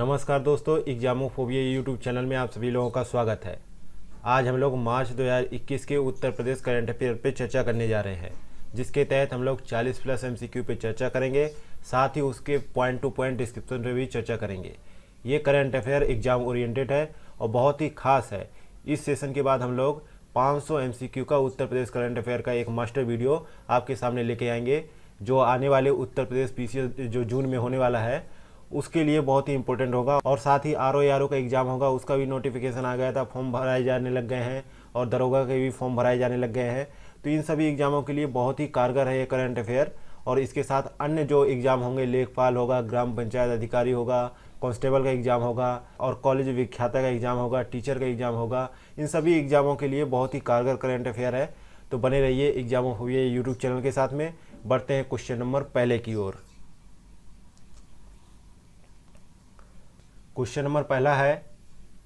नमस्कार दोस्तों, एग्जामोफोबिया YouTube channel में आप सभी लोगों का स्वागत है। आज हम लोग मार्च 2021 के उत्तर प्रदेश करंट अफेयर पे चर्चा करने जा रहे हैं, जिसके तहत हम लोग 40 प्लस एमसीक्यू पे चर्चा करेंगे। साथ ही उसके पॉइंट टू पॉइंट डिस्क्रिप्शन पे भी चर्चा करेंगे। ये करंट अफेयर एग्जाम ओरिएंटेड है और बहुत ही खास है। इस सेशन के बाद हम लोग 500 एमसीक्यू का उत्तर प्रदेश करंट अफेयर का एक मास्टर वीडियो आपके सामने लेके आएंगे, जो आने वाले उत्तर प्रदेश पीसीएस जो जून में होने वाला है उसके लिए बहुत ही इंपॉर्टेंट होगा। और साथ ही आरओ का एग्ज़ाम होगा, उसका भी नोटिफिकेशन आ गया था, फॉर्म भराए जाने लग गए हैं और दरोगा के भी फॉर्म भराए जाने लग गए हैं। तो इन सभी एग्ज़ामों के लिए बहुत ही कारगर है ये करंट अफेयर। और इसके साथ अन्य जो एग्ज़ाम होंगे, लेखपाल होगा, ग्राम पंचायत अधिकारी होगा, कांस्टेबल का एग्ज़ाम होगा और कॉलेज विख्याता का एग्ज़ाम होगा, टीचर का एग्ज़ाम होगा। इन सभी एग्ज़ामों के लिए बहुत ही कारगर करंट अफेयर है। तो बने रहिए एग्जामोफोबिया यूट्यूब चैनल के साथ में। बढ़ते हैं क्वेश्चन नंबर पहले की ओर। क्वेश्चन नंबर पहला है,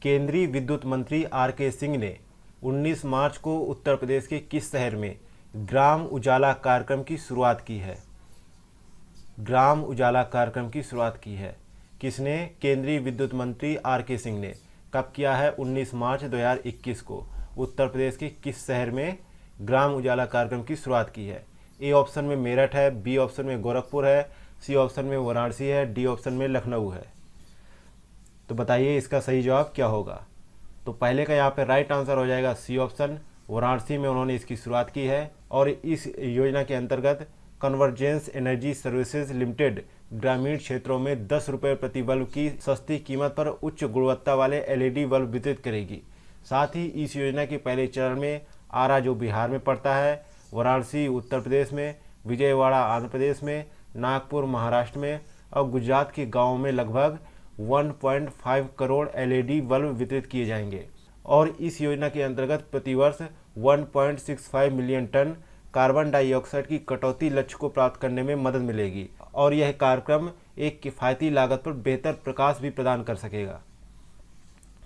केंद्रीय विद्युत मंत्री आर.के. सिंह ने 19 मार्च को उत्तर प्रदेश के किस शहर में ग्राम उजाला कार्यक्रम की शुरुआत की है? ग्राम उजाला कार्यक्रम की शुरुआत की है किसने? केंद्रीय विद्युत मंत्री आर.के. सिंह ने। कब किया है? 19 मार्च 2021 को उत्तर प्रदेश के किस शहर में ग्राम उजाला कार्यक्रम की शुरुआत की है? ए ऑप्शन में मेरठ है, बी ऑप्शन में गोरखपुर है, सी ऑप्शन में वाराणसी है, डी ऑप्शन में लखनऊ है। तो बताइए इसका सही जवाब क्या होगा? तो पहले का यहाँ पे राइट आंसर हो जाएगा सी ऑप्शन, वाराणसी में उन्होंने इसकी शुरुआत की है। और इस योजना के अंतर्गत कन्वर्जेंस एनर्जी सर्विसेज लिमिटेड ग्रामीण क्षेत्रों में 10 रुपये प्रति बल्ब की सस्ती कीमत पर उच्च गुणवत्ता वाले एलईडी बल्ब वितरित करेगी। साथ ही इस योजना के पहले चरण में आरा, जो बिहार में पड़ता है, वाराणसी उत्तर प्रदेश में, विजयवाड़ा आंध्र प्रदेश में, नागपुर महाराष्ट्र में और गुजरात के गाँवों में लगभग 1.5 करोड़ एलईडी बल्ब वितरित किए जाएंगे। और इस योजना के अंतर्गत प्रतिवर्ष 1.65 मिलियन टन कार्बन डाइऑक्साइड की कटौती लक्ष्य को प्राप्त करने में मदद मिलेगी। और यह कार्यक्रम एक किफ़ायती लागत पर बेहतर प्रकाश भी प्रदान कर सकेगा।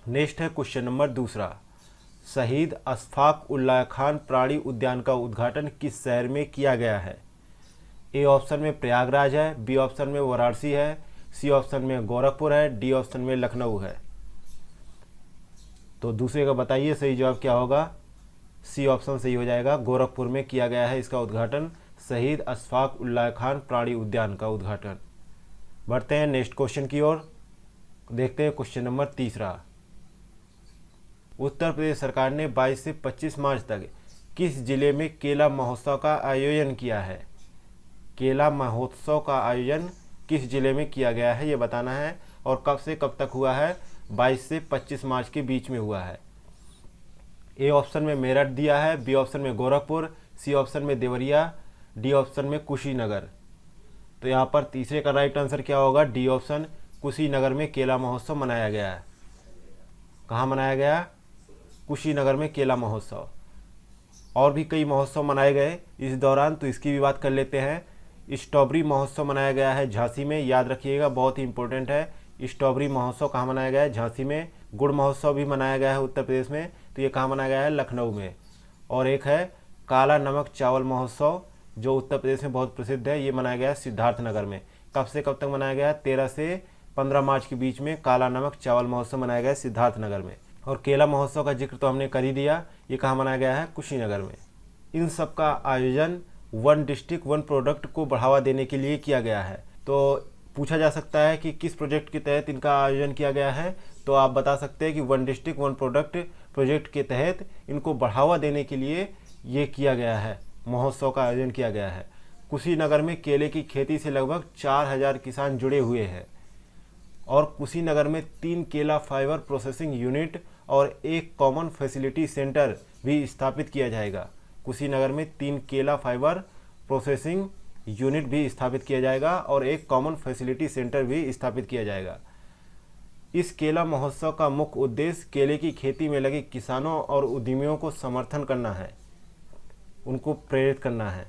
नेक्स्ट है क्वेश्चन नंबर दूसरा, शहीद अशफाक उल्लाह खान प्राणी उद्यान का उद्घाटन किस शहर में किया गया है? ए ऑप्शन में प्रयागराज है, बी ऑप्शन में वाराणसी है, सी ऑप्शन में गोरखपुर है, डी ऑप्शन में लखनऊ है। तो दूसरे का बताइए सही जवाब क्या होगा? सी ऑप्शन सही हो जाएगा, गोरखपुर में किया गया है इसका उद्घाटन, शहीद अशफाक उल्लाह खान प्राणी उद्यान का उद्घाटन। बढ़ते हैं नेक्स्ट क्वेश्चन की ओर। देखते हैं क्वेश्चन नंबर तीसरा, उत्तर प्रदेश सरकार ने 22 से 25 मार्च तक किस जिले में केला महोत्सव का आयोजन किया है? केला महोत्सव का आयोजन किस जिले में किया गया है ये बताना है। और कब से कब तक हुआ है? 22 से 25 मार्च के बीच में हुआ है। ए ऑप्शन में मेरठ दिया है, बी ऑप्शन में गोरखपुर, सी ऑप्शन में देवरिया, डी ऑप्शन में कुशीनगर। तो यहाँ पर तीसरे का राइट आंसर क्या होगा? डी ऑप्शन, कुशीनगर में केला महोत्सव मनाया गया है। कहाँ मनाया गया? कुशीनगर में केला महोत्सव। और भी कई महोत्सव मनाए गए इस दौरान, तो इसकी भी बात कर लेते हैं। स्ट्रॉबेरी महोत्सव मनाया गया है झांसी में, याद रखिएगा, बहुत ही इंपॉर्टेंट है। स्ट्रॉबेरी महोत्सव कहाँ मनाया गया है? झांसी में। गुड़ महोत्सव भी मनाया गया है उत्तर प्रदेश में, तो ये कहाँ मनाया गया है? लखनऊ में। और एक है काला नमक चावल महोत्सव, जो उत्तर प्रदेश में बहुत प्रसिद्ध है, ये मनाया गया है सिद्धार्थनगर में। कब से कब तक मनाया गया है? 13 से 15 मार्च के बीच में काला नमक चावल महोत्सव मनाया गया है सिद्धार्थनगर में। और केला महोत्सव का जिक्र तो हमने कर ही दिया, ये कहाँ मनाया गया है? कुशीनगर में। इन सब का आयोजन वन डिस्ट्रिक्ट वन प्रोडक्ट को बढ़ावा देने के लिए किया गया है। तो पूछा जा सकता है कि किस प्रोजेक्ट के तहत इनका आयोजन किया गया है, तो आप बता सकते हैं कि one district one product project के तहत इनको बढ़ावा देने के लिए ये किया गया है, महोत्सव का आयोजन किया गया है। कुशीनगर में केले की खेती से लगभग 4000 किसान जुड़े हुए हैं। और कुशीनगर में 3 केला फाइबर प्रोसेसिंग यूनिट और एक कॉमन फैसिलिटी सेंटर भी स्थापित किया जाएगा। कुशीनगर में 3 केला फाइबर प्रोसेसिंग यूनिट भी स्थापित किया जाएगा और एक कॉमन फैसिलिटी सेंटर भी स्थापित किया जाएगा। इस केला महोत्सव का मुख्य उद्देश्य केले की खेती में लगे किसानों और उद्यमियों को समर्थन करना है, उनको प्रेरित करना है।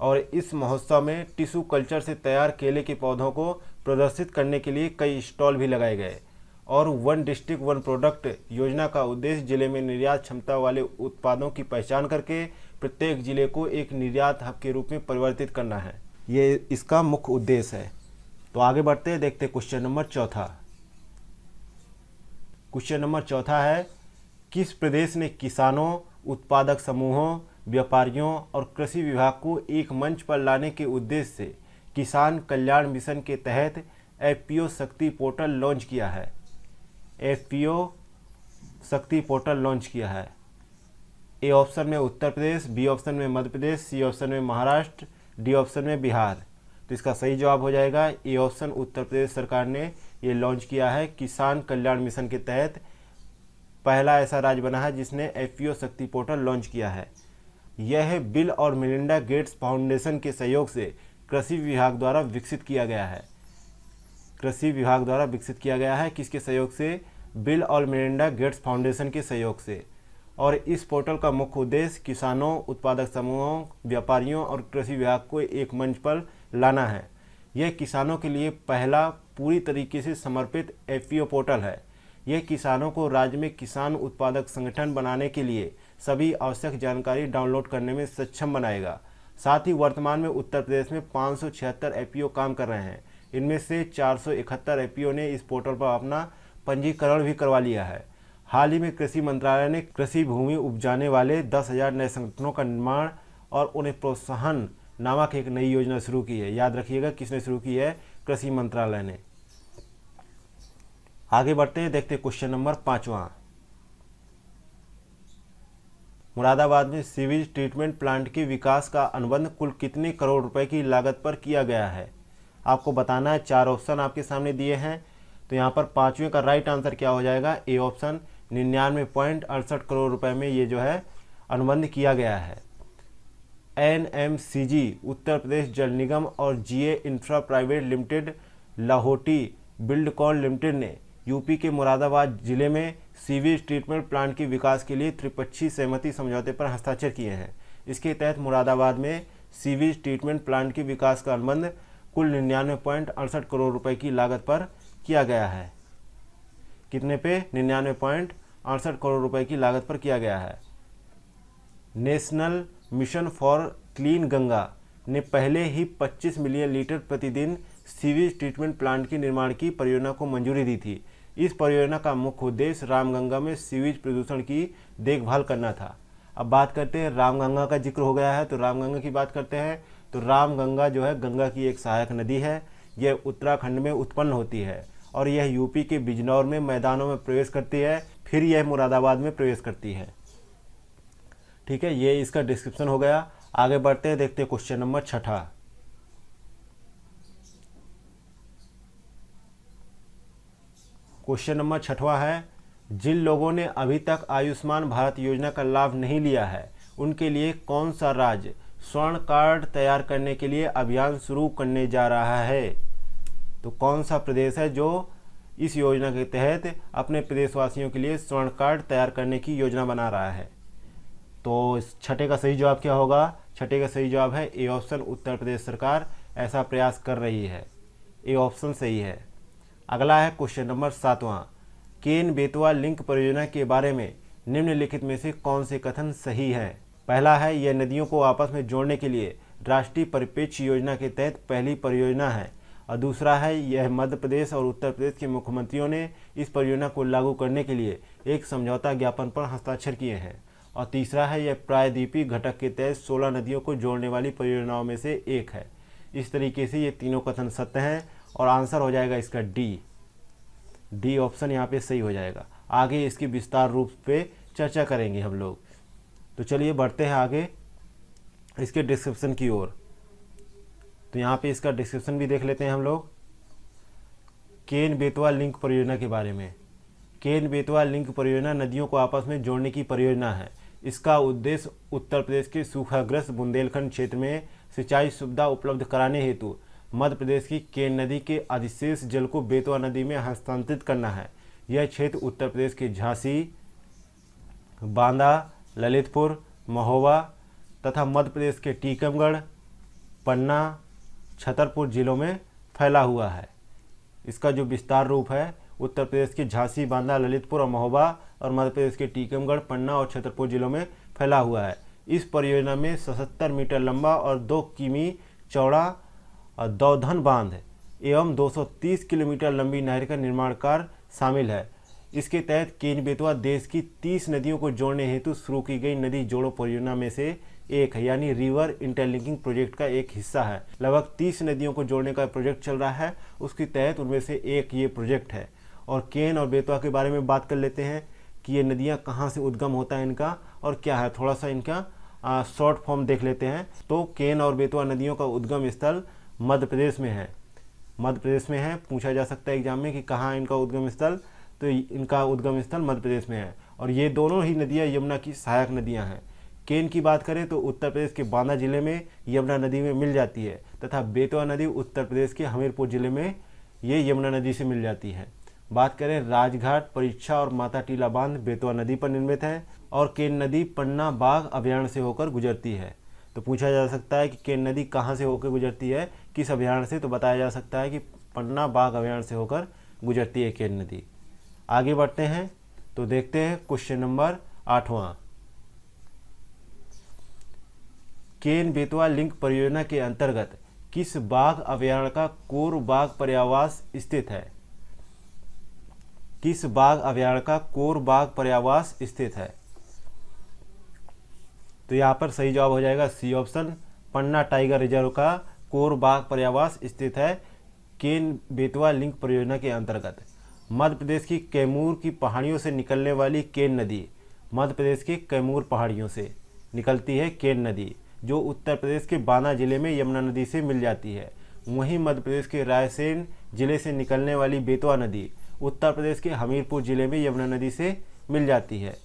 और इस महोत्सव में टिश्यू कल्चर से तैयार केले के पौधों को प्रदर्शित करने के लिए कई स्टॉल भी लगाए गए। और वन डिस्ट्रिक्ट वन प्रोडक्ट योजना का उद्देश्य जिले में निर्यात क्षमता वाले उत्पादों की पहचान करके प्रत्येक जिले को एक निर्यात हब के रूप में परिवर्तित करना है। ये इसका मुख्य उद्देश्य है। तो आगे बढ़ते हैं, देखते हैं क्वेश्चन नंबर चौथा। क्वेश्चन नंबर चौथा है, किस प्रदेश ने किसानों, उत्पादक समूहों, व्यापारियों और कृषि विभाग को एक मंच पर लाने के उद्देश्य से किसान कल्याण मिशन के तहत एफपीओ शक्ति पोर्टल लॉन्च किया है? एफपीओ शक्ति पोर्टल लॉन्च किया है। ए ऑप्शन में उत्तर प्रदेश, बी ऑप्शन में मध्य प्रदेश, सी ऑप्शन में महाराष्ट्र, डी ऑप्शन में बिहार। तो इसका सही जवाब हो जाएगा ए ऑप्शन, उत्तर प्रदेश सरकार ने ये लॉन्च किया है। किसान कल्याण मिशन के तहत पहला ऐसा राज्य बना है जिसने एफपीओ शक्ति पोर्टल लॉन्च किया है। यह बिल और मेलिंडा गेट्स फाउंडेशन के सहयोग से कृषि विभाग द्वारा विकसित किया गया है। कृषि विभाग द्वारा विकसित किया गया है, किसके सहयोग से? बिल और मेलिंडा गेट्स फाउंडेशन के सहयोग से। और इस पोर्टल का मुख्य उद्देश्य किसानों, उत्पादक समूहों, व्यापारियों और कृषि विभाग को एक मंच पर लाना है। यह किसानों के लिए पहला पूरी तरीके से समर्पित एफपीओ पोर्टल है। यह किसानों को राज्य में किसान उत्पादक संगठन बनाने के लिए सभी आवश्यक जानकारी डाउनलोड करने में सक्षम बनाएगा। साथ ही वर्तमान में उत्तर प्रदेश में 576 एफपीओ काम कर रहे हैं। इनमें से 471 एफपीओ ने इस पोर्टल पर अपना पंजीकरण भी करवा लिया है। हाल ही में कृषि मंत्रालय ने कृषि भूमि उपजाने वाले 10,000 नए संगठनों का निर्माण और उन्हें प्रोत्साहन नामक एक नई योजना शुरू की है। याद रखिएगा, किसने शुरू की है? कृषि मंत्रालय ने। आगे बढ़ते हैं, देखते हैं क्वेश्चन नंबर 5वां। मुरादाबाद में सीवेज ट्रीटमेंट प्लांट के विकास का अनुबंध कुल कितने करोड़ रुपए की लागत पर किया गया है? आपको बताना है। 4 ऑप्शन आपके सामने दिए हैं। तो यहाँ पर 5वें का राइट आंसर क्या हो जाएगा? ए ऑप्शन, 99.68 करोड़ रुपए में ये जो है अनुबंध किया गया है। एनएमसीजी, उत्तर प्रदेश जल निगम और GA infra private limited, Lahoti Buildcon limited ने यूपी के मुरादाबाद जिले में सीवेज ट्रीटमेंट प्लांट के विकास के लिए त्रिपक्षीय सहमति समझौते पर हस्ताक्षर किए हैं। इसके तहत मुरादाबाद में सीवेज ट्रीटमेंट प्लांट के विकास का अनुबंध कुल 99.68 करोड़ रुपए की लागत पर किया गया है। कितने पे? 99.68 करोड़ रुपए की लागत पर किया गया है। National mission for clean Ganga ने पहले ही 25 मिलियन लीटर प्रतिदिन सीवेज ट्रीटमेंट प्लांट के निर्माण की परियोजना को मंजूरी दी थी। इस परियोजना का मुख्य उद्देश्य रामगंगा में सीवेज प्रदूषण की देखभाल करना था। अब बात करते हैं, रामगंगा का जिक्र हो गया है तो रामगंगा की बात करते हैं। तो रामगंगा जो है गंगा की एक सहायक नदी है। यह उत्तराखंड में उत्पन्न होती है और यह यूपी के बिजनौर में मैदानों में प्रवेश करती है, फिर यह मुरादाबाद में प्रवेश करती है। ठीक है, ये इसका डिस्क्रिप्शन हो गया। आगे बढ़ते हैं, देखते हैं क्वेश्चन नंबर 6। क्वेश्चन नंबर 6वां है, जिन लोगों ने अभी तक आयुष्मान भारत योजना का लाभ नहीं लिया है उनके लिए कौन सा राज्य स्वर्ण कार्ड तैयार करने के लिए अभियान शुरू करने जा रहा है? तो कौन सा प्रदेश है जो इस योजना के तहत अपने प्रदेशवासियों के लिए स्वर्ण कार्ड तैयार करने की योजना बना रहा है? तो 6 का सही जवाब क्या होगा? 6 का सही जवाब है ए ऑप्शन, उत्तर प्रदेश सरकार ऐसा प्रयास कर रही है। ए ऑप्शन सही है। अगला है question number 7वां, Ken Betwa link परियोजना के बारे में निम्नलिखित में से कौन से कथन सही है? पहला है, यह नदियों को आपस में जोड़ने के लिए राष्ट्रीय परिप्रेक्ष्य योजना के तहत पहली परियोजना है। और दूसरा है, यह मध्य प्रदेश और उत्तर प्रदेश के मुख्यमंत्रियों ने इस परियोजना को लागू करने के लिए एक समझौता ज्ञापन पर हस्ताक्षर किए हैं। और तीसरा है, यह प्रायद्वीपीय घटक के तहत 16 नदियों को जोड़ने वाली परियोजनाओं में से एक है। इस तरीके से ये तीनों कथन सत्य हैं और आंसर हो जाएगा इसका डी ऑप्शन यहाँ पे सही हो जाएगा। आगे इसकी विस्तार रूप पे चर्चा करेंगे हम लोग। तो चलिए बढ़ते हैं आगे इसके डिस्क्रिप्शन की ओर। तो यहाँ पे इसका डिस्क्रिप्शन भी देख लेते हैं हम लोग। केन बेतवा लिंक परियोजना के बारे में। केन बेतवा लिंक परियोजना नदियों को आपस में जोड़ने की परियोजना है। इसका उद्देश्य उत्तर प्रदेश के सूखाग्रस्त बुंदेलखंड क्षेत्र में सिंचाई सुविधा उपलब्ध कराने हेतु मध्य प्रदेश की केन नदी के अधिशेष जल को बेतवा नदी में हस्तांतरित करना है। यह क्षेत्र उत्तर प्रदेश के झांसी, बांदा, ललितपुर, महोबा तथा मध्य प्रदेश के टीकमगढ़, पन्ना, छतरपुर जिलों में फैला हुआ है। इसका जो विस्तार रूप है उत्तर प्रदेश के झांसी, बांदा, ललितपुर और महोबा और मध्य प्रदेश के टीकमगढ़, पन्ना और छतरपुर जिलों में फैला हुआ है। इस परियोजना में 77 मीटर लंबा और 2 किमी चौड़ा दौधन बांध एवं 230 किलोमीटर लंबी नहर का निर्माण कार्य शामिल है। इसके तहत केन बेतवा देश की 30 नदियों को जोड़ने हेतु शुरू की गई नदी जोड़ो परियोजना में से एक है, यानी रिवर इंटरलिंकिंग प्रोजेक्ट का एक हिस्सा है। लगभग 30 नदियों को जोड़ने का प्रोजेक्ट चल रहा है, उसके तहत उनमें से एक ये प्रोजेक्ट है। और केन और बेतवा के बारे में बात कर लेते हैं कि ये नदियाँ कहाँ से उद्गम होता है इनका और क्या है, थोड़ा सा इनका शॉर्ट फॉर्म देख लेते हैं। तो केन और बेतवा नदियों का उद्गम स्थल मध्य प्रदेश में है। मध्य प्रदेश में है, पूछा जा सकता है एग्जाम में कि कहाँ इनका उद्गम स्थल, तो इनका उद्गम स्थल मध्य प्रदेश में है। और ये दोनों ही नदियाँ यमुना की सहायक नदियाँ हैं। केन की बात करें तो उत्तर प्रदेश के बांदा जिले में यमुना नदी में मिल जाती है, तथा बेतवा नदी उत्तर प्रदेश के हमीरपुर जिले में ये यमुना नदी से मिल जाती है। बात करें राजघाट, परीक्षा और माता टीला बांध बेतवा नदी पर निर्मित है और केन नदी पन्ना बाघ अभयारण्य से होकर गुजरती है। तो पूछा जा सकता है कि केन नदी कहाँ से होकर गुजरती है, किस अभयारण्य से, तो बताया जा सकता है कि पन्ना बाघ अभयारण्य से होकर गुजरती है केन नदी। आगे बढ़ते हैं तो देखते हैं question number 8वां। Ken Betwa link परियोजना के अंतर्गत किस बाघ अभयारण्य का कोर बाघ पर्यावास स्थित है? किस बाघ अभयारण्य का कोर बाघ पर्यावास स्थित है? तो यहाँ पर सही जवाब हो जाएगा सी ऑप्शन, पन्ना टाइगर रिजर्व का कोर बाघ पर्यावास स्थित है केन बेतवा लिंक परियोजना के अंतर्गत। मध्य प्रदेश की कैमूर की पहाड़ियों से निकलने वाली केन नदी, मध्य प्रदेश के कैमूर पहाड़ियों से निकलती है केन नदी, जो उत्तर प्रदेश के बांदा जिले में यमुना नदी से मिल जाती है। वहीं मध्य प्रदेश के रायसेन जिले से निकलने वाली बेतवा नदी उत्तर प्रदेश के हमीरपुर जिले में यमुना नदी से मिल जाती है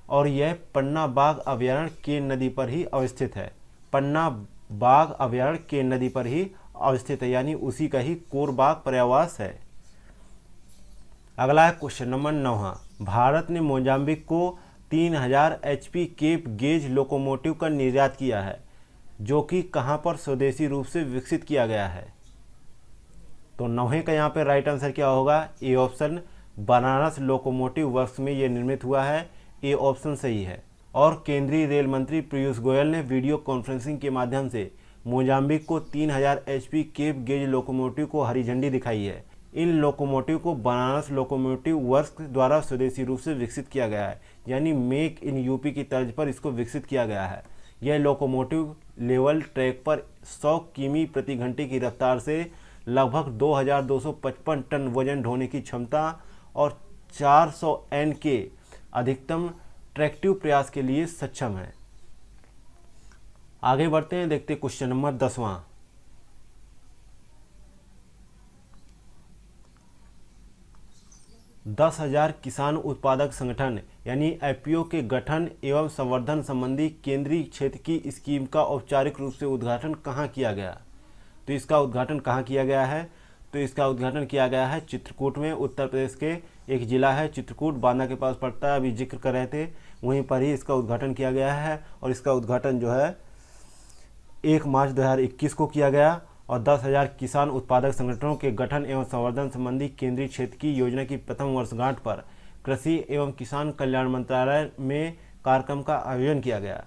और यह पन्ना बाघ अभयारण्य केन नदी पर ही अवस्थित है। पन्ना बाघ अभयारण्य केन नदी पर ही अवस्थित है, यानी उसी का ही कोर बाघ पर्यावास है। अगला है क्वेश्चन नंबर 9। भारत ने मोजाम्बिक को 3000 HP केप गेज लोकोमोटिव का निर्यात किया है, जो कि कहां पर स्वदेशी रूप से विकसित किया गया है? तो 9 का यहाँ पे राइट आंसर क्या होगा? A option, Banaras locomotive works में ये निर्मित हुआ है। ए ऑप्शन सही है। और केंद्रीय रेल मंत्री पीयूष गोयल ने वीडियो कॉन्फ्रेंसिंग के माध्यम से मोजाम्बिक को 3000 HP केप गेज लोकोमोटिव को हरी झंडी दिखाई है। इन लोकोमोटिव को बनारस लोकोमोटिव वर्क्स द्वारा स्वदेशी रूप से विकसित किया गया है, यानी मेक इन यूपी की तर्ज पर इसको विकसित किया गया है। यह लोकोमोटिव लेवल ट्रैक पर 100 किमी प्रति घंटे की रफ्तार से लगभग 2255 टन वजन ढोने की क्षमता और 400 N के अधिकतम ट्रैक्टिव प्रयास के लिए सक्षम है। आगे बढ़ते हैं, देखते हैं क्वेश्चन नंबर 10वां। दस 10,000 किसान उत्पादक संगठन यानी एपीओ के गठन एवं संवर्धन संबंधी केंद्रीय क्षेत्र की स्कीम का औपचारिक रूप से उद्घाटन कहाँ किया गया? तो इसका उद्घाटन कहाँ किया गया है? तो इसका उद्घाटन किया गया है चित्रकूट में। उत्तर प्रदेश के एक जिला है चित्रकूट, बांदा के पास पड़ता है, अभी जिक्र कर रहे थे, वहीं पर ही इसका उद्घाटन किया गया है। और इसका उद्घाटन जो है 1 मार्च 2021 को किया गया। और 10,000 किसान उत्पादक संगठनों के गठन एवं संवर्धन संबंधी केंद्रीय क्षेत्र की योजना की प्रथम वर्षगांठ पर कृषि एवं किसान कल्याण मंत्रालय में कार्यक्रम का आयोजन किया गया।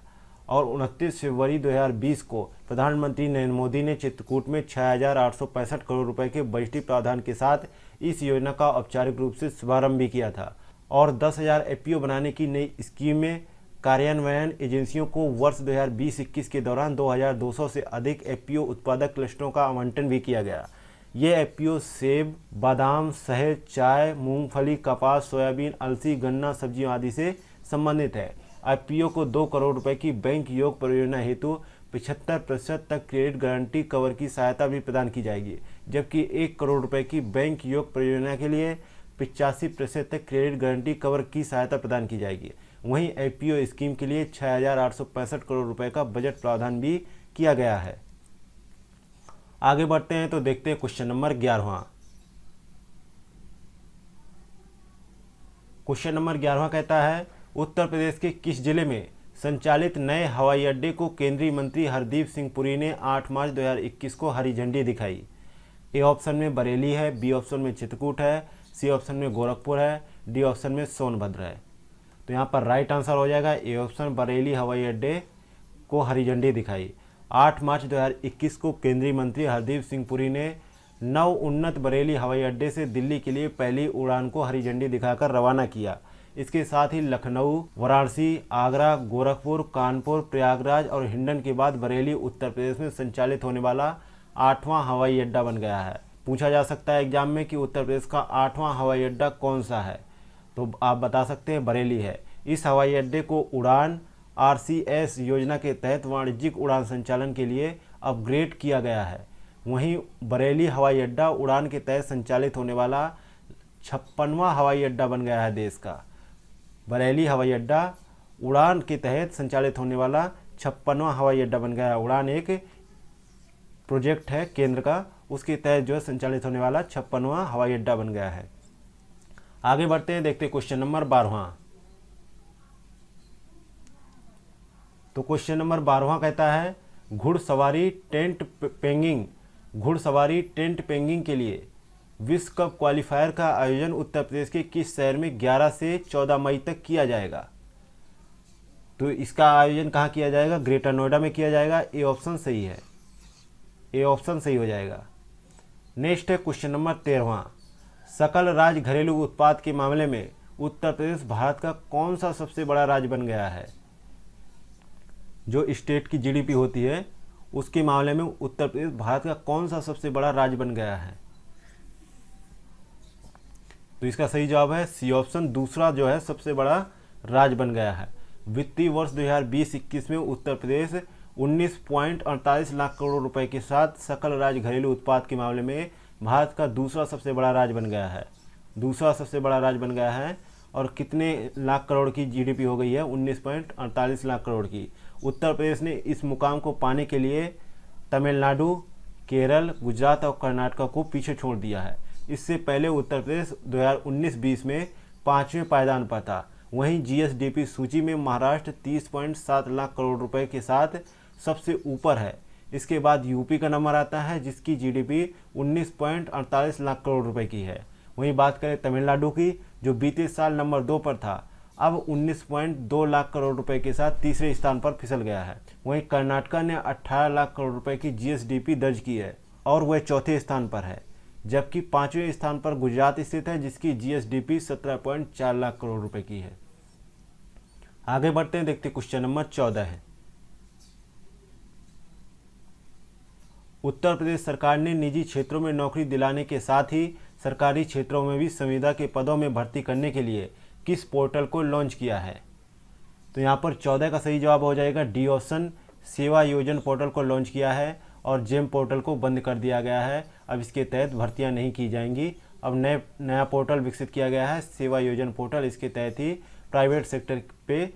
और 29 फरवरी 2020 को प्रधानमंत्री नरेंद्र मोदी ने चित्रकूट में 6,865 करोड़ रुपए के बजटीय प्रावधान के साथ इस योजना का औपचारिक रूप से शुभारंभ भी किया था। और 10,000 एपीओ बनाने की नई स्कीम में कार्यान्वयन एजेंसियों को वर्ष 2020-21 के दौरान 2200 से अधिक एपीओ उत्पादक क्लस्टरों का आवंटन भी किया गया। ये एपीओ सेब, बादाम, शहद, चाय, मूंगफली, कपास, सोयाबीन, अलसी, गन्ना, सब्जियों आदि से संबंधित है। एपीओ को 2 करोड़ रुपए की बैंक योग परियोजना हेतु 75% तक क्रेडिट गारंटी कवर की सहायता भी प्रदान की जाएगी, जबकि 1 करोड़ रुपए की बैंक योग परियोजना के लिए 85% तक क्रेडिट गारंटी कवर की सहायता प्रदान की जाएगी। वहीं एपीओ स्कीम के लिए 6,865 करोड़ रुपए का बजट प्रावधान भी किया गया है। आगे बढ़ते हैं तो देखते हैं क्वेश्चन नंबर 11वां। क्वेश्चन नंबर 11वां कहता है, उत्तर प्रदेश के किस जिले में संचालित नए हवाई अड्डे को केंद्रीय मंत्री हरदीप सिंह पुरी ने 8 मार्च 2021 को हरी झंडी दिखाई? ए ऑप्शन में बरेली है, बी ऑप्शन में चित्रकूट है, सी ऑप्शन में गोरखपुर है, डी ऑप्शन में सोनभद्र है। तो यहाँ पर राइट आंसर हो जाएगा ए ऑप्शन, बरेली हवाई अड्डे को हरी झंडी दिखाई। 8 मार्च 2021 को केंद्रीय मंत्री हरदीप सिंह पुरी ने नव उन्नत बरेली हवाई अड्डे से दिल्ली के लिए पहली उड़ान को हरी झंडी दिखाकर रवाना किया। इसके साथ ही लखनऊ, वाराणसी, आगरा, गोरखपुर, कानपुर, प्रयागराज और हिंडन के बाद बरेली उत्तर प्रदेश में संचालित होने वाला 8वां हवाई अड्डा बन गया है। पूछा जा सकता है एग्जाम में कि उत्तर प्रदेश का 8वां हवाई अड्डा कौन सा है, तो आप बता सकते हैं बरेली है। इस हवाई अड्डे को उड़ान RCS योजना के तहत वाणिज्यिक उड़ान संचालन के लिए अपग्रेड किया गया है। वहीं बरेली हवाई अड्डा उड़ान के तहत संचालित होने वाला 56वां हवाई अड्डा बन गया है देश का। बरेली हवाई अड्डा उड़ान के तहत संचालित होने वाला 56वां हवाई अड्डा बन गया है। उड़ान एक प्रोजेक्ट है केंद्र का, उसके तहत जो है संचालित होने वाला 56वां हवाई अड्डा बन गया है। आगे बढ़ते हैं, देखते हैं क्वेश्चन नंबर 12वां। तो क्वेश्चन नंबर 12वां कहता है घुड़सवारी टेंट पेंगिंग के लिए विश्व कप क्वालिफायर का आयोजन उत्तर प्रदेश के किस शहर में 11 से 14 मई तक किया जाएगा। तो इसका आयोजन कहाँ किया जाएगा? ग्रेटर नोएडा में किया जाएगा। ए ऑप्शन सही है, ए ऑप्शन सही हो जाएगा। नेक्स्ट है क्वेश्चन नंबर 13वां। सकल राज्य घरेलू उत्पाद के मामले में उत्तर प्रदेश भारत का कौन सा सबसे बड़ा राज्य बन गया है? जो स्टेट की GDP होती है उसके मामले में उत्तर प्रदेश भारत का कौन सा सबसे बड़ा राज्य बन गया है? तो इसका सही जवाब है सी ऑप्शन, दूसरा जो है सबसे बड़ा राज्य बन गया है। वित्तीय वर्ष 2020-21 में उत्तर प्रदेश 19.48 लाख करोड़ रुपए के साथ सकल राज्य घरेलू उत्पाद के मामले में भारत का दूसरा सबसे बड़ा राज्य बन गया है। दूसरा सबसे बड़ा राज्य बन गया है। और कितने लाख करोड़ की GDP हो गई है? 19.48 लाख करोड़ की। उत्तर प्रदेश ने इस मुकाम को पाने के लिए तमिलनाडु, केरल, गुजरात और कर्नाटक को पीछे छोड़ दिया है। इससे पहले उत्तर प्रदेश 2019-20 में 5वें पायदान पर था। वहीं GSDP सूची में महाराष्ट्र 30.7 लाख करोड़ रुपए के साथ सबसे ऊपर है। इसके बाद यूपी का नंबर आता है जिसकी GDP 19.48 लाख करोड़ रुपए की है। वहीं बात करें तमिलनाडु की, जो बीते साल नंबर 2 पर था, अब 19.2 लाख करोड़ रुपए के साथ तीसरे स्थान पर फिसल गया है। वहीं कर्नाटक ने 18 लाख करोड़ रुपए की GSDP दर्ज की है और वह चौथे स्थान पर है, जबकि 5वें स्थान पर गुजरात स्थित है जिसकी GSDP 17.4 लाख करोड़ रुपए की है। आगे बढ़ते हैं, देखते क्वेश्चन नंबर 14 है। उत्तर प्रदेश सरकार ने निजी क्षेत्रों में नौकरी दिलाने के साथ ही सरकारी क्षेत्रों में भी संविदा के पदों में भर्ती करने के लिए किस पोर्टल को लॉन्च किया है? तो यहाँ पर 14 का सही जवाब हो जाएगा डी ऑप्शन, सेवा योजन पोर्टल को लॉन्च किया है और जेम पोर्टल को बंद कर दिया गया है। अब इसके तहत भर्तियां नहीं की जाएंगी। अब नया पोर्टल विकसित किया गया है, सेवा योजन पोर्टल। इसके तहत ही प्राइवेट सेक्टर पे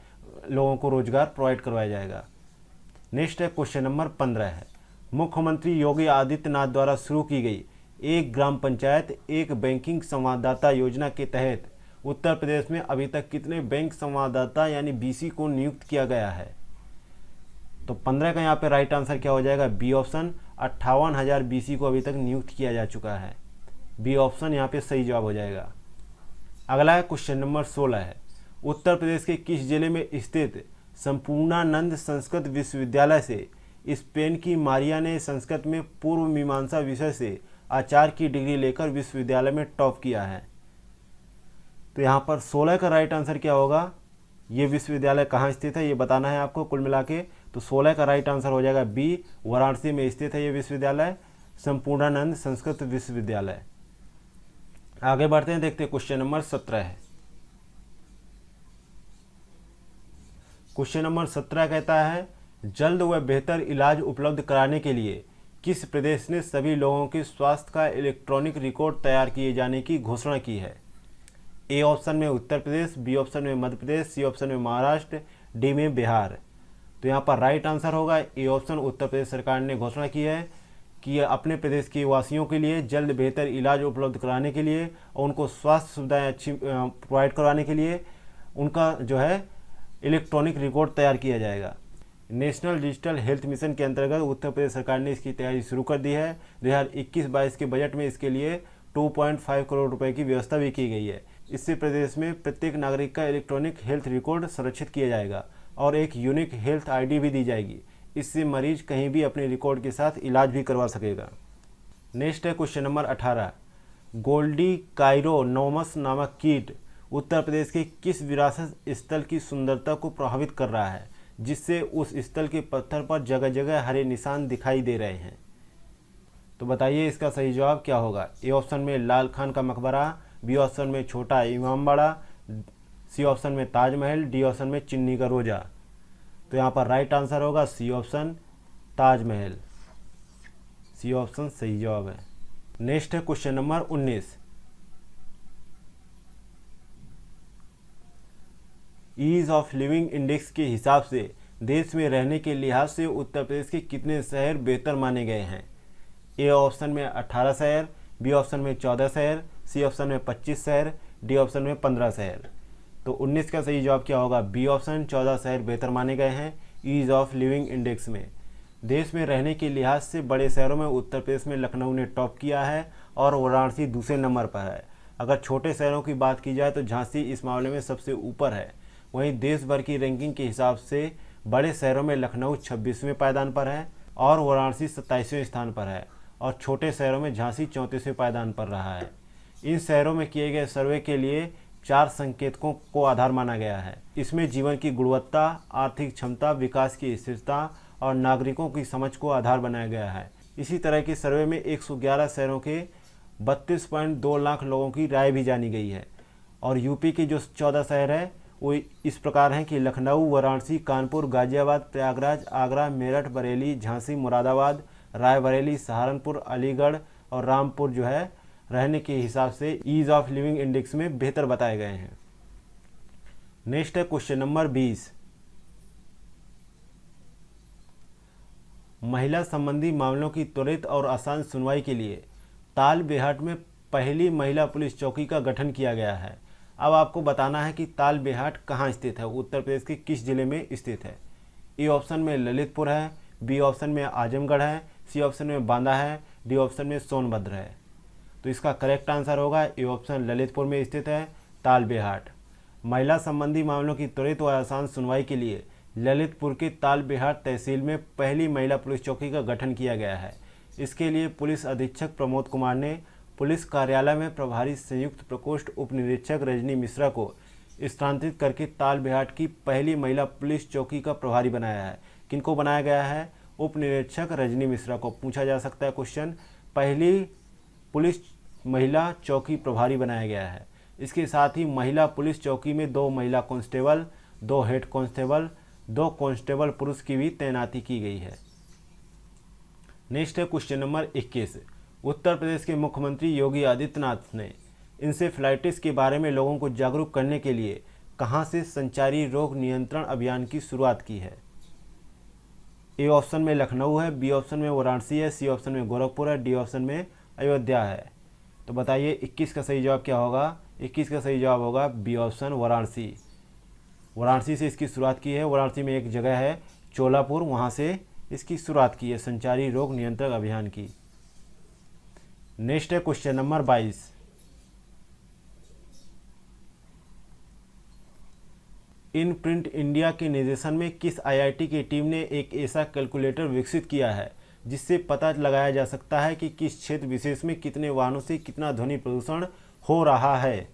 लोगों को रोजगार प्रोवाइड करवाया जाएगा। नेक्स्ट है क्वेश्चन नंबर 15 है। मुख्यमंत्री योगी आदित्यनाथ द्वारा शुरू की गई एक ग्राम पंचायत एक बैंकिंग संवाददाता योजना के तहत उत्तर प्रदेश में अभी तक कितने बैंक संवाददाता यानी BC को नियुक्त किया गया है? तो 15 का यहाँ पे राइट आंसर क्या हो जाएगा? बी ऑप्शन, 58,000 BC को अभी तक नियुक्त किया जा चुका है। बी ऑप्शन यहाँ पे सही जवाब हो जाएगा। अगला है क्वेश्चन नंबर 16 है। उत्तर प्रदेश के किस जिले में स्थित संपूर्णानंद संस्कृत विश्वविद्यालय से स्पेन की मारिया ने संस्कृत में पूर्व मीमांसा विषय से आचार्य की डिग्री लेकर विश्वविद्यालय में टॉप किया है? तो यहाँ पर 16 का राइट आंसर क्या होगा? ये विश्वविद्यालय कहाँ स्थित है ये बताना है आपको कुल मिला के। तो 16 का राइट आंसर हो जाएगा बी, वाराणसी में स्थित है ये विश्वविद्यालय, संपूर्णानंद संस्कृत विश्वविद्यालय। आगे बढ़ते हैं, देखते हैं क्वेश्चन नंबर 17 है। क्वेश्चन नंबर 17 कहता है जल्द व बेहतर इलाज उपलब्ध कराने के लिए किस प्रदेश ने सभी लोगों के स्वास्थ्य का इलेक्ट्रॉनिक रिकॉर्ड तैयार किए जाने की घोषणा की है? ए ऑप्शन में उत्तर प्रदेश, बी ऑप्शन में मध्य प्रदेश, सी ऑप्शन में महाराष्ट्र, डी में बिहार। तो यहाँ पर राइट आंसर होगा ए ऑप्शन, उत्तर प्रदेश सरकार ने घोषणा की है कि अपने प्रदेश के वासियों के लिए जल्द बेहतर इलाज उपलब्ध कराने के लिए और उनको स्वास्थ्य सुविधाएं अच्छी प्रोवाइड करवाने के लिए उनका जो है इलेक्ट्रॉनिक रिकॉर्ड तैयार किया जाएगा। नेशनल डिजिटल हेल्थ मिशन के अंतर्गत उत्तर प्रदेश सरकार ने इसकी तैयारी शुरू कर दी है। 2021-22 के बजट में इसके लिए 2.5 करोड़ रुपए की व्यवस्था भी की गई है। इससे प्रदेश में प्रत्येक नागरिक का इलेक्ट्रॉनिक हेल्थ रिकॉर्ड संरक्षित किया जाएगा और एक यूनिक हेल्थ ID भी दी जाएगी। इससे मरीज कहीं भी अपने रिकॉर्ड के साथ इलाज भी करवा सकेगा। नेक्स्ट है क्वेश्चन नंबर 18, गोल्डी काइरोनोमस नामक कीट उत्तर प्रदेश के किस विरासत स्थल की सुंदरता को प्रभावित कर रहा है, जिससे उस स्थल के पत्थर पर जगह जगह हरे निशान दिखाई दे रहे हैं? तो बताइए इसका सही जवाब क्या होगा। ए ऑप्शन में लाल खान का मकबरा, बी ऑप्शन में छोटा इमामबाड़ा, सी ऑप्शन में ताजमहल, डी ऑप्शन में चिन्नी का रोजा। तो यहाँ पर राइट आंसर होगा C option Taj Mahal. C option सही जवाब है। नेक्स्ट है question number 19, ease of living index के हिसाब से देश में रहने के लिहाज से उत्तर प्रदेश के कितने शहर बेहतर माने गए हैं? ए ऑप्शन में 18 शहर, बी ऑप्शन में 14 शहर, सी ऑप्शन में 25 शहर, डी ऑप्शन में 15 शहर। तो 19 का सही जवाब क्या होगा? बी ऑप्शन 14 शहर बेहतर माने गए हैं ईज ऑफ लिविंग इंडेक्स में। देश में रहने के लिहाज से बड़े शहरों में उत्तर प्रदेश में लखनऊ ने टॉप किया है और वाराणसी दूसरे नंबर पर है। अगर छोटे शहरों की बात की जाए तो झांसी इस मामले में सबसे ऊपर है। वहीं देश भर की रैंकिंग के हिसाब से बड़े शहरों में लखनऊ 26वें पायदान पर है और वाराणसी 27वें स्थान पर है और छोटे शहरों में झांसी 34वें पायदान पर रहा है। इन शहरों में किए गए सर्वे के लिए 4 संकेतकों को आधार माना गया है। इसमें जीवन की गुणवत्ता, आर्थिक क्षमता, विकास की स्थिरता और नागरिकों की समझ को आधार बनाया गया है। इसी तरह के सर्वे में 111 शहरों के 32.2 लाख लोगों की राय भी जानी गई है। और यूपी के जो 14 शहर है वो इस प्रकार हैं कि लखनऊ, वाराणसी, कानपुर, गाजियाबाद, प्रयागराज, आगरा, मेरठ, बरेली, झांसी, मुरादाबाद, रायबरेली, सहारनपुर, अलीगढ़ और रामपुर जो है रहने के हिसाब से ईज ऑफ लिविंग इंडेक्स में बेहतर बताए गए हैं। नेक्स्ट है क्वेश्चन नंबर 20, महिला संबंधी मामलों की त्वरित और आसान सुनवाई के लिए तालबेहाट में पहली महिला पुलिस चौकी का गठन किया गया है। अब आपको बताना है कि तालबेहाट कहाँ स्थित है, उत्तर प्रदेश के किस जिले में स्थित है। ए ऑप्शन में ललितपुर है, बी ऑप्शन में आजमगढ़ है, सी ऑप्शन में बांदा है, डी ऑप्शन में सोनभद्र है। तो इसका करेक्ट आंसर होगा ए ऑप्शन ललितपुर में स्थित है तालबेहाट। महिला संबंधी मामलों की त्वरित और आसान सुनवाई के लिए ललितपुर के तालबेहाट तहसील में पहली महिला पुलिस चौकी का गठन किया गया है। इसके लिए पुलिस अधीक्षक प्रमोद कुमार ने पुलिस कार्यालय में प्रभारी संयुक्त प्रकोष्ठ उप निरीक्षक रजनी मिश्रा को स्थानांतरित करके तालबेहाट की पहली महिला पुलिस चौकी का प्रभारी बनाया है। किनको बनाया गया है? उप निरीक्षक रजनी मिश्रा को। पूछा जा सकता है क्वेश्चन, पहली पुलिस महिला चौकी प्रभारी बनाया गया है। इसके साथ ही महिला पुलिस चौकी में 2 महिला कांस्टेबल, 2 हेड कांस्टेबल, 2 कांस्टेबल पुरुष की भी तैनाती की गई है। नेक्स्ट है क्वेश्चन नंबर 21, उत्तर प्रदेश के मुख्यमंत्री योगी आदित्यनाथ ने इंसेफ्लाइटिस के बारे में लोगों को जागरूक करने के लिए कहां से संचारी रोग नियंत्रण अभियान की शुरुआत की है? ए ऑप्शन में लखनऊ है, बी ऑप्शन में वाराणसी है, सी ऑप्शन में गोरखपुर है, डी ऑप्शन में अयोध्या है। तो बताइए 21 का सही जवाब क्या होगा? 21 का सही जवाब होगा बी ऑप्शन वाराणसी। वाराणसी से इसकी शुरुआत की है। वाराणसी में एक जगह है चोलापुर, वहाँ से इसकी शुरुआत की है संचारी रोग नियंत्रण अभियान की। नेक्स्ट है question number 22, in print India के निर्देशन में किस आईआईटी की टीम ने एक ऐसा कैलकुलेटर विकसित किया है जिससे पता लगाया जा सकता है कि किस क्षेत्र विशेष में कितने वाहनों से कितना ध्वनि प्रदूषण हो रहा है?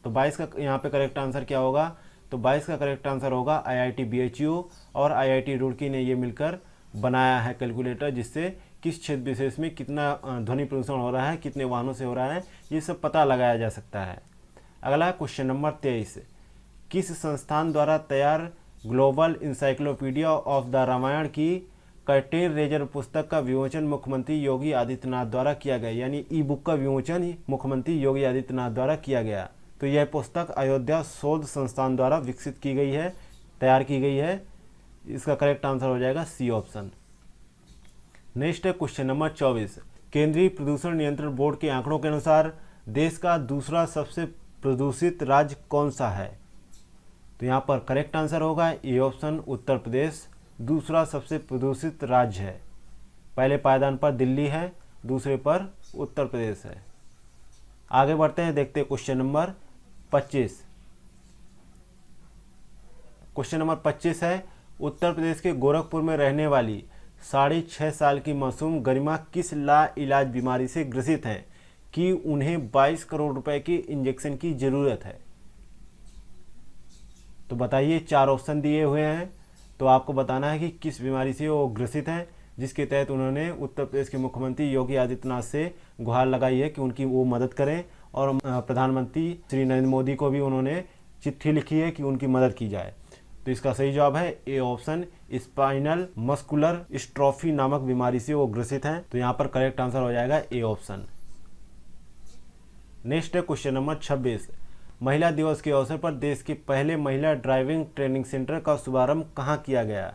तो 22 का यहाँ पे करेक्ट आंसर क्या होगा? तो 22 का करेक्ट आंसर होगा आईआईटी बीएचयू और आईआईटी रुड़की ने ये मिलकर बनाया है कैलकुलेटर, जिससे किस क्षेत्र विशेष में कितना ध्वनि प्रदूषण हो रहा है, कितने वाहनों से हो रहा है, ये सब पता लगाया जा सकता है। अगला क्वेश्चन नंबर 23, किस संस्थान द्वारा तैयार global encyclopedia of the Ramayana की कर्टेल रेजर पुस्तक का विमोचन मुख्यमंत्री योगी आदित्यनाथ द्वारा किया गया? यानी ई बुक का विमोचन मुख्यमंत्री योगी आदित्यनाथ द्वारा किया गया। तो यह पुस्तक अयोध्या शोध संस्थान द्वारा विकसित की गई है, तैयार की गई है। इसका करेक्ट आंसर हो जाएगा सी ऑप्शन। नेक्स्ट है क्वेश्चन नंबर 24, केंद्रीय प्रदूषण नियंत्रण बोर्ड के आंकड़ों के अनुसार देश का दूसरा सबसे प्रदूषित राज्य कौन सा है? तो यहाँ पर करेक्ट आंसर होगा ए ऑप्शन उत्तर प्रदेश दूसरा सबसे प्रदूषित राज्य है। पहले पायदान पर दिल्ली है, दूसरे पर उत्तर प्रदेश है। आगे बढ़ते हैं, देखते हैं क्वेश्चन नंबर 25। क्वेश्चन नंबर 25 है, उत्तर प्रदेश के गोरखपुर में रहने वाली 6.5 साल की मासूम गरिमा किस लाइलाज बीमारी से ग्रसित हैं कि उन्हें 22 करोड़ रुपए के इंजेक्शन की जरूरत है? तो बताइए, 4 ऑप्शन दिए हुए हैं, तो आपको बताना है कि किस बीमारी से वो ग्रसित हैं, जिसके तहत उन्होंने उत्तर प्रदेश के मुख्यमंत्री योगी आदित्यनाथ से गुहार लगाई है कि उनकी वो मदद करें। और प्रधानमंत्री श्री नरेंद्र मोदी को भी उन्होंने चिट्ठी लिखी है कि उनकी मदद की जाए। तो इसका सही जवाब है A option, spinal muscular dystrophy नामक बीमारी से वो ग्रसित हैं। तो यहाँ पर करेक्ट आंसर हो जाएगा ए ऑप्शन। नेक्स्ट है क्वेश्चन नंबर 26। महिला दिवस के अवसर पर देश के पहले महिला ड्राइविंग ट्रेनिंग सेंटर का शुभारंभ कहाँ किया गया?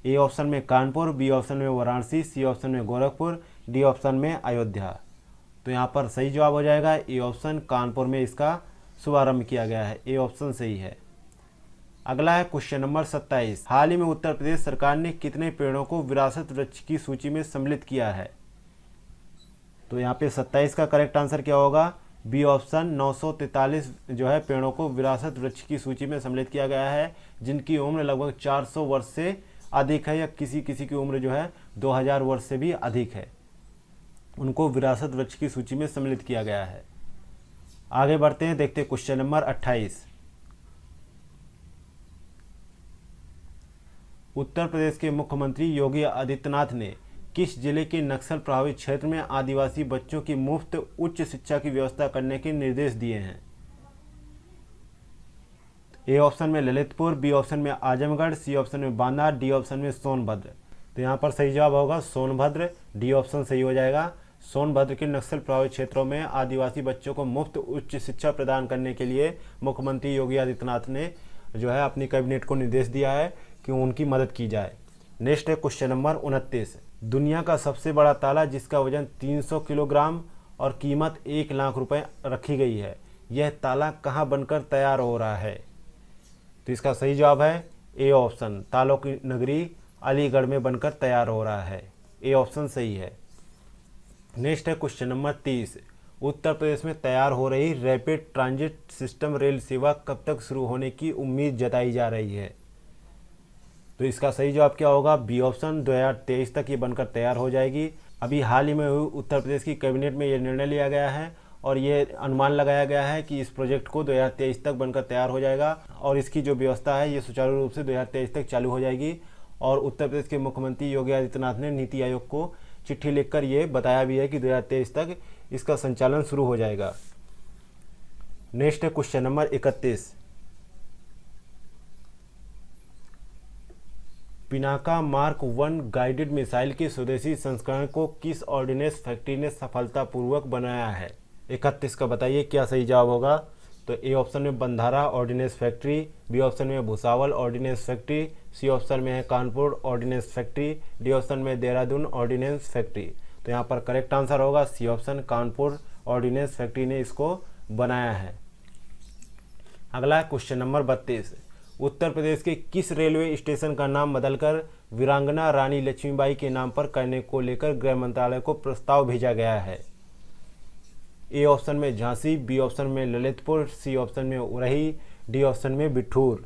ए ऑप्शन में कानपुर, बी ऑप्शन में वाराणसी, सी ऑप्शन में गोरखपुर, डी ऑप्शन में अयोध्या। तो यहाँ पर सही जवाब हो जाएगा ए ऑप्शन, कानपुर में इसका शुभारंभ किया गया है। ए ऑप्शन सही है। अगला है क्वेश्चन नंबर 27। हाल ही में उत्तर प्रदेश सरकार ने कितने पेड़ों को विरासत वृक्ष की सूची में सम्मिलित किया है? तो यहाँ पे 27 का करेक्ट आंसर क्या होगा? बी ऑप्शन, 943 जो है पेड़ों को विरासत वृक्ष की सूची में सम्मिलित किया गया है, जिनकी उम्र लगभग 400 वर्ष से अधिक है, या किसी किसी की उम्र जो है 2000 वर्ष से भी अधिक है, उनको विरासत वृक्ष की सूची में सम्मिलित किया गया है। आगे बढ़ते हैं, देखते हैं क्वेश्चन नंबर 28। उत्तर प्रदेश के मुख्यमंत्री योगी आदित्यनाथ ने किस जिले के नक्सल प्रभावित क्षेत्र में आदिवासी बच्चों की मुफ्त उच्च शिक्षा की व्यवस्था करने के निर्देश दिए हैं? ए ऑप्शन में ललितपुर, बी ऑप्शन में आजमगढ़, सी ऑप्शन में बांदा, डी ऑप्शन में सोनभद्र। तो यहाँ पर सही जवाब होगा सोनभद्र, डी ऑप्शन सही हो जाएगा। सोनभद्र के नक्सल प्रभावित क्षेत्रों में आदिवासी बच्चों को मुफ्त उच्च शिक्षा प्रदान करने के लिए मुख्यमंत्री योगी आदित्यनाथ ने जो है अपनी कैबिनेट को निर्देश दिया है कि उनकी मदद की जाए। नेक्स्ट है क्वेश्चन नंबर 29। दुनिया का सबसे बड़ा ताला जिसका वजन 300 किलोग्राम और कीमत 1 लाख रुपए रखी गई है, यह ताला कहाँ बनकर तैयार हो रहा है? तो इसका सही जवाब है ए ऑप्शन, तालों की नगरी अलीगढ़ में बनकर तैयार हो रहा है। ए ऑप्शन सही है। नेक्स्ट है क्वेश्चन नंबर 30। उत्तर प्रदेश में तैयार हो रही रैपिड ट्रांजिट सिस्टम रेल सेवा कब तक शुरू होने की उम्मीद जताई जा रही है? तो इसका सही जवाब क्या होगा? बी ऑप्शन, 2023 तक ये बनकर तैयार हो जाएगी। अभी हाल ही में उत्तर प्रदेश की कैबिनेट में ये निर्णय लिया गया है और ये अनुमान लगाया गया है कि इस प्रोजेक्ट को 2023 तक बनकर तैयार हो जाएगा और इसकी जो व्यवस्था है ये सुचारू रूप से 2023 तक चालू हो जाएगी। और उत्तर प्रदेश के मुख्यमंत्री योगी आदित्यनाथ ने नीति आयोग को चिट्ठी लिखकर ये बताया भी है कि 2023 तक इसका संचालन शुरू हो जाएगा। नेक्स्ट है question number 31। Pinaka mark 1 guided missile के स्वदेशी संस्करण को किस ऑर्डिनेंस फैक्ट्री ने सफलतापूर्वक बनाया है? 31 का बताइए क्या सही जवाब होगा? तो ए ऑप्शन में बंधारा ऑर्डिनेंस फैक्ट्री, बी ऑप्शन में Bhusawal ordnance factory, C option में है Kanpur ordnance factory, D option में देहरादून ऑर्डिनेंस फैक्ट्री। तो यहाँ पर करेक्ट आंसर होगा C option, Kanpur ordnance factory ने इसको बनाया है। अगला क्वेश्चन नंबर 32। उत्तर प्रदेश के किस रेलवे स्टेशन का नाम बदलकर वीरांगना रानी लक्ष्मीबाई के नाम पर करने को लेकर गृह मंत्रालय को प्रस्ताव भेजा गया है? ए ऑप्शन में झांसी, बी ऑप्शन में ललितपुर, सी ऑप्शन में उरही, डी ऑप्शन में बिठूर।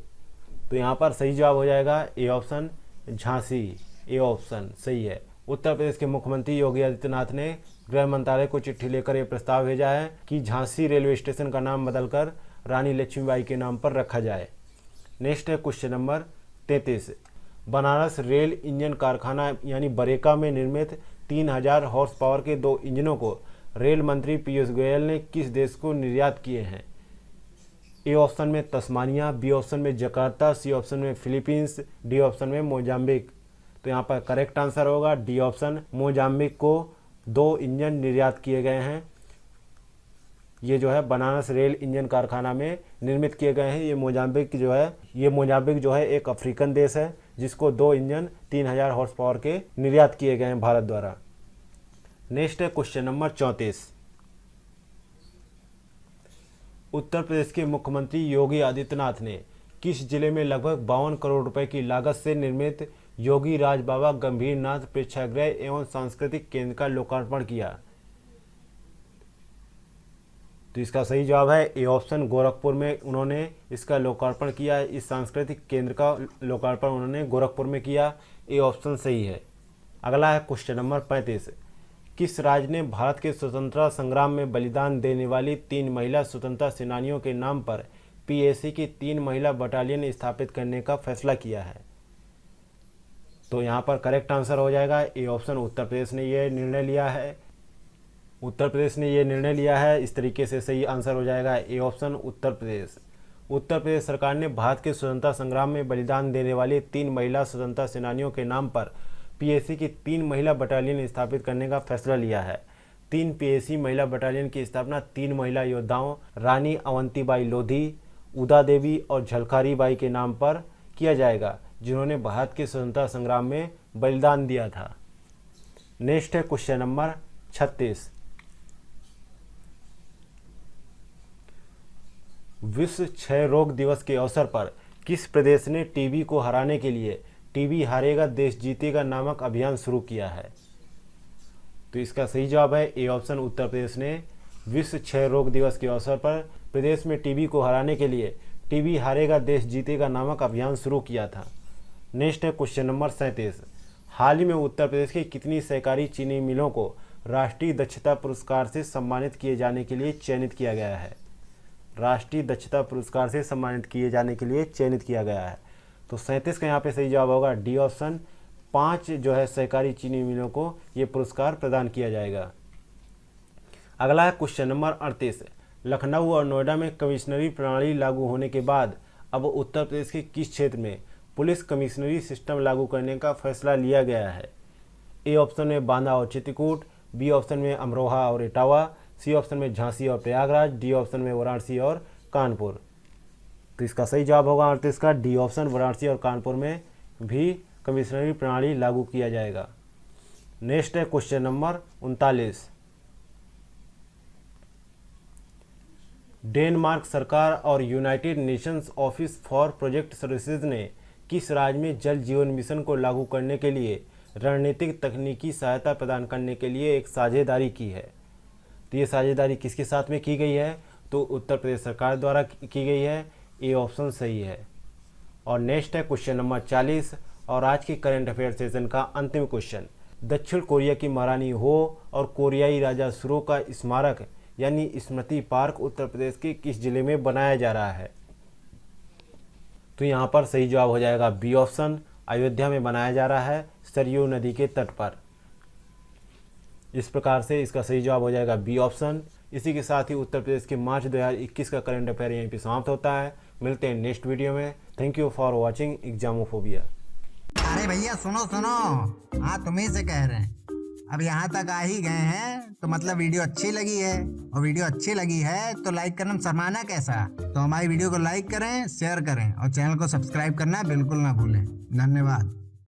तो यहाँ पर सही जवाब हो जाएगा A option, Jhansi. A option सही है। उत्तर प्रदेश के मुख्यमंत्री योगी आदित्यनाथ ने गृह मंत्रालय को चिट्ठी लेकर यह प्रस्ताव भेजा है कि झांसी रेलवे स्टेशन का नाम बदलकर रानी लक्ष्मीबाई के नाम पर रखा जाए। नेक्स्ट है question number 33। Banaras rail engine कारखाना यानी बरेका में निर्मित 3000 हॉर्स पावर के 2 इंजनों को रेल मंत्री पीयूष गोयल ने किस देश को निर्यात किए हैं? ए ऑप्शन में तस्मानिया, बी ऑप्शन में जकार्ता, सी ऑप्शन में फिलीपींस, डी ऑप्शन में मोजाम्बिक। तो यहाँ पर करेक्ट आंसर होगा डी ऑप्शन, मोजाम्बिक को 2 इंजन निर्यात किए गए हैं। ये जो है बनारस रेल इंजन कारखाना में निर्मित किए गए हैं। ये मोजाम्बिक जो है एक अफ्रीकन देश है जिसको 2 इंजन 3000 हॉर्स पावर के निर्यात किए गए हैं भारत द्वारा। नेक्स्ट है क्वेश्चन नंबर 34। उत्तर प्रदेश के मुख्यमंत्री योगी आदित्यनाथ ने किस जिले में लगभग 52 करोड़ रुपए की लागत से निर्मित योगी राज बाबा गंभीरनाथ प्रेक्षागृह एवं सांस्कृतिक केंद्र का लोकार्पण किया? तो इसका सही जवाब है ए ऑप्शन, गोरखपुर में उन्होंने इसका लोकार्पण किया। इस सांस्कृतिक केंद्र का लोकार्पण उन्होंने गोरखपुर में किया। ए ऑप्शन सही है। अगला है क्वेश्चन नंबर 35। किस राज्य ने भारत के स्वतंत्रता संग्राम में बलिदान देने वाली 3 महिला स्वतंत्रता सेनानियों के नाम पर पीएसी की 3 महिला बटालियन स्थापित करने का फैसला किया है? तो यहाँ पर करेक्ट आंसर हो जाएगा ए ऑप्शन, उत्तर प्रदेश ने यह निर्णय लिया है। उत्तर प्रदेश ने यह निर्णय लिया है। इस तरीके से सही आंसर हो जाएगा ए ऑप्शन, उत्तर प्रदेश। उत्तर प्रदेश सरकार ने भारत के स्वतंत्रता संग्राम में बलिदान देने वाली 3 महिला स्वतंत्रता सेनानियों के नाम पर पीएसी की 3 महिला बटालियन स्थापित करने का फैसला लिया है। 3 पीएसी महिला बटालियन की स्थापना 3 महिला योद्धाओं रानी अवंतीबाई लोधी, उदा देवी और झलकारी बाई के नाम पर किया जाएगा, जिन्होंने भारत के स्वतंत्रता संग्राम में बलिदान दिया था। नेक्स्ट है क्वेश्चन नंबर 36। विश्व क्षय रोग दिवस के अवसर पर किस प्रदेश ने टीबी को हराने के लिए टीबी हारेगा देश जीतेगा नामक अभियान शुरू किया है? तो इसका सही जवाब है ए ऑप्शन, उत्तर प्रदेश ने विश्व क्षय रोग दिवस के अवसर पर प्रदेश में टीबी को हराने के लिए टीबी हारेगा देश जीतेगा नामक अभियान शुरू किया था। नेक्स्ट है क्वेश्चन नंबर 37। हाल ही में उत्तर प्रदेश की कितनी सहकारी चीनी मिलों को राष्ट्रीय दक्षता पुरस्कार से सम्मानित किए जाने के लिए चयनित किया गया है? राष्ट्रीय दक्षता पुरस्कार से सम्मानित किए जाने के लिए चयनित किया गया है। तो 37 का यहाँ पे सही जवाब होगा डी ऑप्शन, 5 जो है सहकारी चीनी मिलों को ये पुरस्कार प्रदान किया जाएगा। अगला है क्वेश्चन नंबर 38। लखनऊ और नोएडा में कमिश्नरी प्रणाली लागू होने के बाद अब उत्तर प्रदेश के किस क्षेत्र में पुलिस कमिश्नरी सिस्टम लागू करने का फैसला लिया गया है? ए ऑप्शन में बांदा और चित्रकूट, बी ऑप्शन में अमरोहा और इटावा, सी ऑप्शन में झांसी और प्रयागराज, डी ऑप्शन में वाराणसी और कानपुर। तो इसका सही जवाब होगा 38 का डी ऑप्शन, वाराणसी और कानपुर में भी कमिश्नरी प्रणाली लागू किया जाएगा। नेक्स्ट है क्वेश्चन नंबर 39। डेनमार्क सरकार और United Nations office for project services ने किस राज्य में जल जीवन मिशन को लागू करने के लिए रणनीतिक तकनीकी सहायता प्रदान करने के लिए एक साझेदारी की है? तो ये साझेदारी किसके साथ में की गई है? तो उत्तर प्रदेश सरकार द्वारा की गई है। ए ऑप्शन सही है। और नेक्स्ट है क्वेश्चन नंबर 40 और आज के करंट अफेयर सेशन का अंतिम क्वेश्चन। दक्षिण कोरिया की महारानी हो और कोरियाई राजा सुरो का स्मारक यानी स्मृति पार्क उत्तर प्रदेश के किस जिले में बनाया जा रहा है? तो यहाँ पर सही जवाब हो जाएगा बी ऑप्शन, अयोध्या में बनाया जा रहा है, सरयू नदी के तट पर। इस प्रकार से इसका सही जवाब हो जाएगा बी ऑप्शन। इसी के साथ ही उत्तर प्रदेश के मार्च 2021 का करंट अफेयर यहीं पे समाप्त होता है। मिलते हैं नेक्स्ट वीडियो में। Thank you for watching Examophobia. अरे भैया सुनो सुनो, हाँ तुम्ही से कह रहे हैं। अब यहाँ तक आ ही गए हैं तो मतलब वीडियो अच्छी लगी है, और वीडियो अच्छी लगी है तो लाइक करना शर्माना कैसा? तो हमारी वीडियो को लाइक करें, शेयर करें और चैनल को सब्सक्राइब करना बिल्कुल ना भूलें। धन्यवाद।